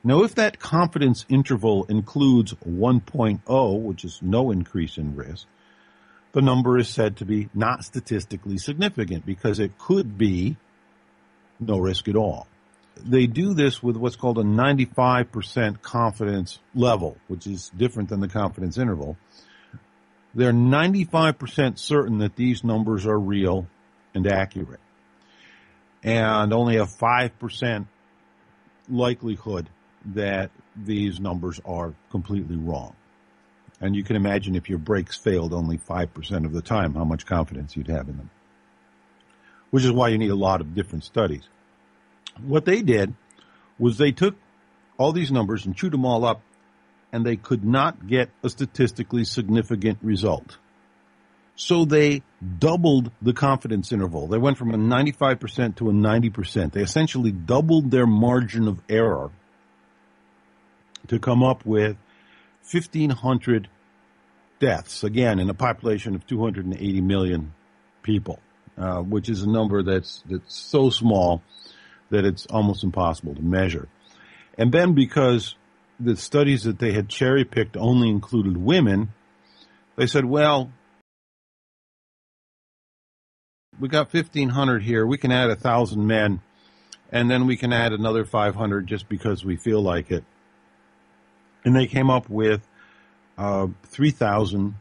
Now, if that confidence interval includes 1.0, which is no increase in risk, the number is said to be not statistically significant because it could be no risk at all. They do this with what's called a 95% confidence level, which is different than the confidence interval. They're 95% certain that these numbers are real and accurate, and only a 5% likelihood that these numbers are completely wrong. And you can imagine if your brakes failed only 5% of the time, how much confidence you'd have in them, which is why you need a lot of different studies. What they did was they took all these numbers and chewed them all up, and they could not get a statistically significant result. So they doubled the confidence interval. They went from a 95% to a 90%. They essentially doubled their margin of error to come up with 1,500 deaths, again, in a population of 280 million people, which is a number that's so small that it's almost impossible to measure. And then because the studies that they had cherry-picked only included women, they said, well, we got 1,500 here. We can add 1,000 men, and then we can add another 500 just because we feel like it. And they came up with 3,000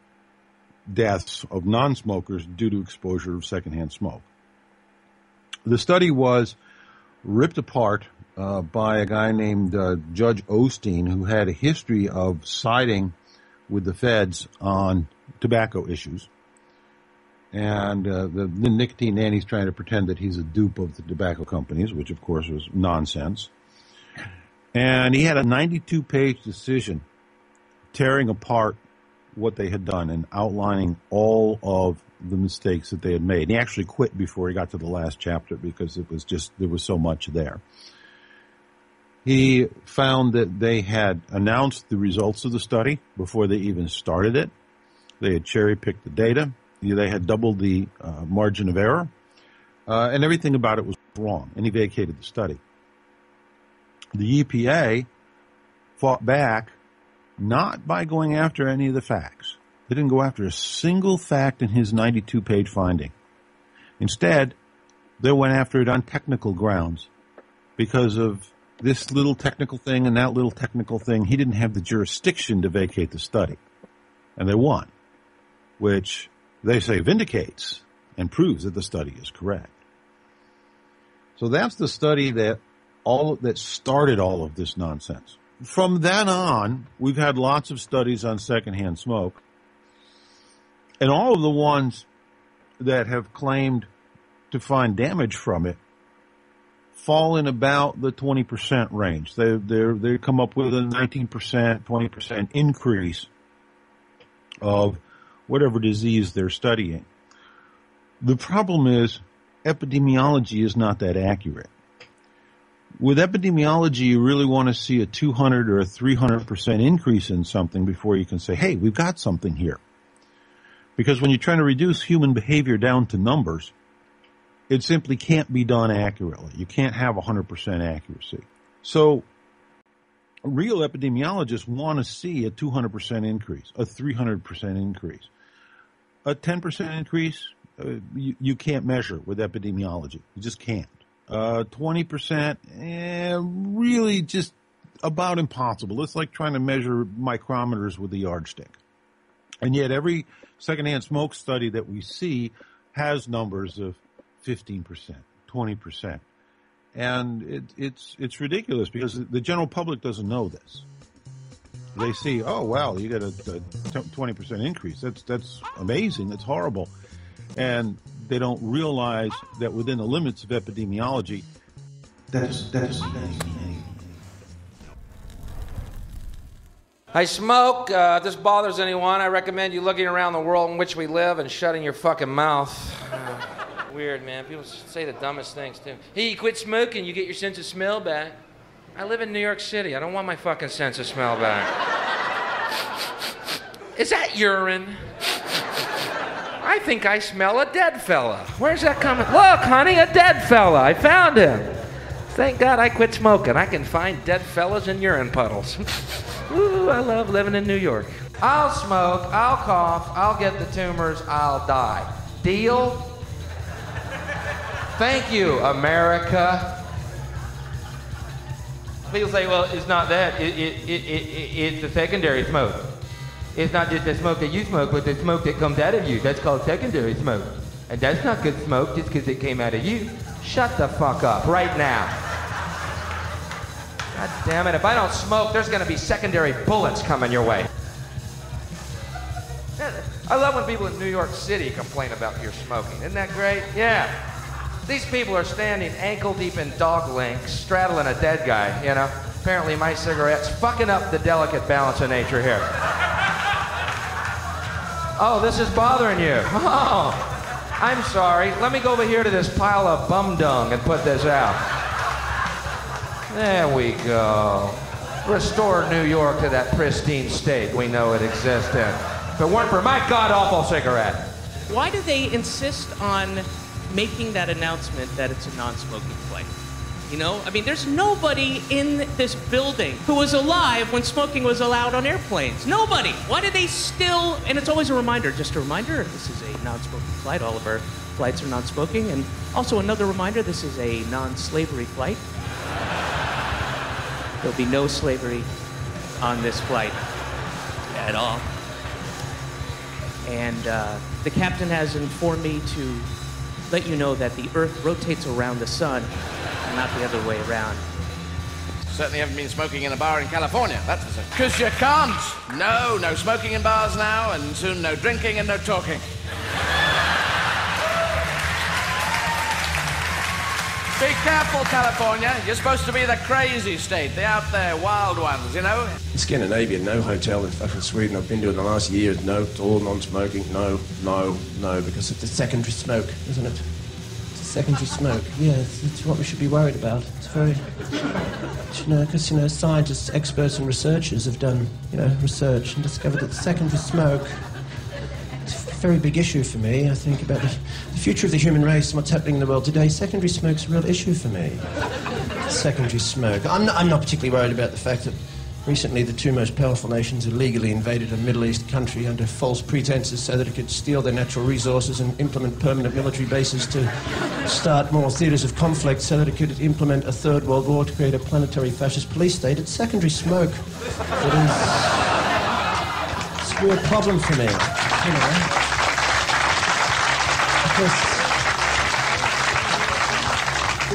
deaths of non-smokers due to exposure of secondhand smoke. The study was ripped apart by a guy named Judge Osteen, who had a history of siding with the feds on tobacco issues. And the nicotine nanny's trying to pretend that he's a dupe of the tobacco companies, which of course was nonsense. And he had a 92-page decision tearing apart what they had done and outlining all of the mistakes that they had made. And he actually quit before he got to the last chapter because it was just, there was so much there. He found that they had announced the results of the study before they even started it. They had cherry-picked the data. They had doubled the margin of error. And everything about it was wrong. And he vacated the study. The EPA fought back not by going after any of the facts. They didn't go after a single fact in his 92-page finding. Instead, they went after it on technical grounds because of this little technical thing and that little technical thing. He didn't have the jurisdiction to vacate the study. And they won, which they say vindicates and proves that the study is correct. So that's the study that started all of this nonsense. From then on, we've had lots of studies on secondhand smoke, and all of the ones that have claimed to find damage from it fall in about the 20% range. They come up with a 19%, 20% increase of whatever disease they're studying. The problem is epidemiology is not that accurate. With epidemiology, you really want to see a 200 or a 300% increase in something before you can say, hey, we've got something here. Because when you're trying to reduce human behavior down to numbers, it simply can't be done accurately. You can't have 100% accuracy. So real epidemiologists want to see a 200% increase, a 300% increase. A 10% increase, you can't measure with epidemiology. You just can't. 20%, really just about impossible. It's like trying to measure micrometers with a yardstick. And yet every secondhand smoke study that we see has numbers of 15%, 20%. And it's ridiculous because the general public doesn't know this. They see, oh, wow, you got a 20% increase. That's amazing. That's horrible. And they don't realize that within the limits of epidemiology, that is amazing. I smoke. If this bothers anyone, I recommend you looking around the world in which we live and shutting your fucking mouth. Weird, man. People say the dumbest things, too. Hey, you quit smoking, you get your sense of smell back. I live in New York City. I don't want my fucking sense of smell back. Is that urine? I think I smell a dead fella. Where's that coming? Look, honey, a dead fella. I found him. Thank God I quit smoking. I can find dead fellas in urine puddles. Ooh, I love living in New York. I'll smoke, I'll cough, I'll get the tumors, I'll die. Deal? Thank you, America. People say, well, it's not that. It's the secondary smoke. It's not just the smoke that you smoke, but the smoke that comes out of you. That's called secondary smoke. And that's not good smoke just because it came out of you. Shut the fuck up right now. God damn it, if I don't smoke, there's gonna be secondary bullets coming your way. I love when people in New York City complain about your smoking. Isn't that great? Yeah. These people are standing ankle deep in dog links, straddling a dead guy, you know? Apparently my cigarette's fucking up the delicate balance of nature here. Oh, this is bothering you. Oh, I'm sorry. Let me go over here to this pile of bum dung and put this out. There we go. Restore New York to that pristine state we know it exists in. If it weren't for my god-awful cigarette. Why do they insist on making that announcement that it's a non-smoking flight? You know, I mean, there's nobody in this building who was alive when smoking was allowed on airplanes. Nobody. Why do they still? And it's always a reminder, just a reminder, this is a non-smoking flight. All of our flights are non-smoking. And also another reminder, this is a non-slavery flight. There'll be no slavery on this flight at all. And the captain has informed me to let you know that the Earth rotates around the sun, and not the other way around. Certainly haven't been smoking in a bar in California, that's for certain. Because you can't. No smoking in bars now, and soon no drinking and no talking. Be careful, California. You're supposed to be the crazy state, the out there wild ones, you know? In Scandinavia, no hotel in fucking Sweden I've been to in the last year, no, it's all non-smoking, no, because it's a secondary smoke, isn't it? It's a secondary smoke, yeah, it's what we should be worried about. It's very, because, scientists, experts and researchers have done, research and discovered that secondary smoke, it's a very big issue for me, I think, about the future of the human race and what's happening in the world today. Secondary smoke's a real issue for me. Secondary smoke. I'm not particularly worried about the fact that recently the two most powerful nations illegally invaded a Middle East country under false pretenses so that it could steal their natural resources and implement permanent military bases to start more theatres of conflict so that it could implement a third world war to create a planetary fascist police state. It's secondary smoke that is... It's a real problem for me,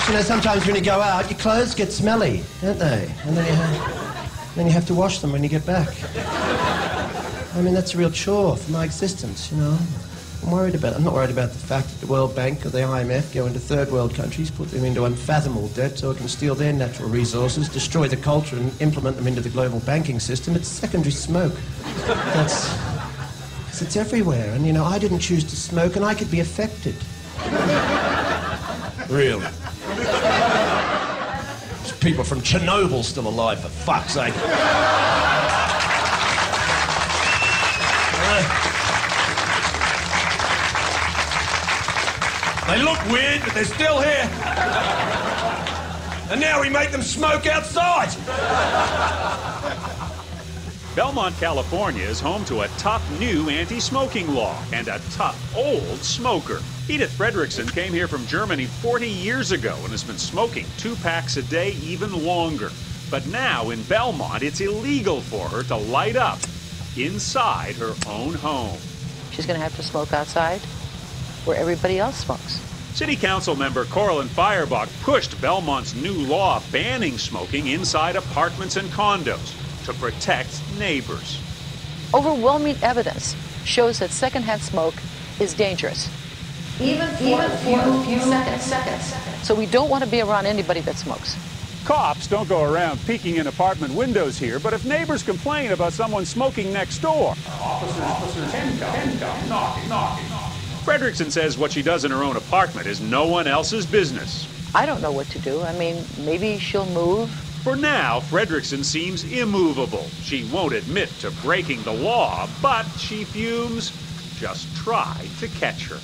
Because, sometimes when you go out, your clothes get smelly, don't they? And then you have to wash them when you get back. I mean, that's a real chore for my existence, I'm worried about it. I'm not worried about the fact that the World Bank or the IMF go into third world countries, put them into unfathomable debt so it can steal their natural resources, destroy the culture and implement them into the global banking system. It's secondary smoke. Because it's everywhere. And, I didn't choose to smoke and I could be affected. Really? There's people from Chernobyl still alive, for fuck's sake. They look weird, but they're still here. And now we make them smoke outside. Belmont, California is home to a tough new anti-smoking law and a tough old smoker. Edith Fredrickson came here from Germany 40 years ago and has been smoking 2 packs a day even longer. But now in Belmont, it's illegal for her to light up inside her own home. She's going to have to smoke outside where everybody else smokes. City Council member Corlin Firebach pushed Belmont's new law banning smoking inside apartments and condos to protect neighbors. Overwhelming evidence shows that secondhand smoke is dangerous. Even for a few seconds. So we don't want to be around anybody that smokes. Cops don't go around peeking in apartment windows here, but if neighbors complain about someone smoking next door, officers can come knocking. Fredrickson says what she does in her own apartment is no one else's business. I don't know what to do. I mean, maybe she'll move. For now, Fredrickson seems immovable. She won't admit to breaking the law, but she fumes. Just try to catch her.